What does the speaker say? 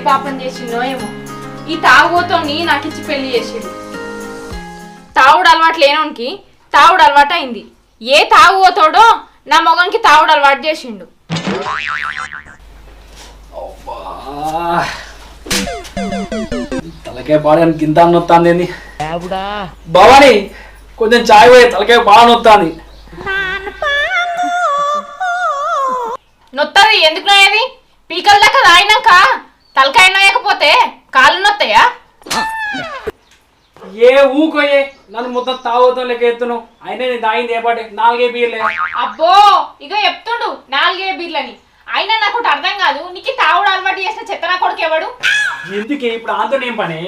పాపం చేసిందో ఏమో ఈ తాగుబోతోని నాకిచ్చి పెళ్లి చేసిండు. తాగుడు అలవాటు లేనోనికి తాగుడు అలవాటు అయింది. ఏ తాగుబోతోడో నా మొగనికి తాగుడు అలవాటు చేసిండు. తలకాయ పాడడానికి ఇంత నొత్తాంది భవాని, కొంచెం చాయ్ పోయి తలకాయ బాగా నొత్తాంది. నొత్తది ఎందుకు నొయ్యేది? పీకల దాకా తాగినాక తలకాయ నొయ్యకపోతే కాళ్ళు నొత్తాయా? ఏ ఊకోయే నన్ను మొత్తం తాగుతాం లెక్క ఎత్తున్నావు. అయినా నేను తాగింది ఏ పాటే 4 బీర్లే. అబ్బో ఇక చెప్తుండు 4 బీర్లని. అయినా నాకు అర్థం కాదు, నీకు తాగుడు అలవాటు చేసిన చెత్త నా కొడుకు ఎవడు? ఎందుకే ఇప్పుడు ఆంతో ఏం పని?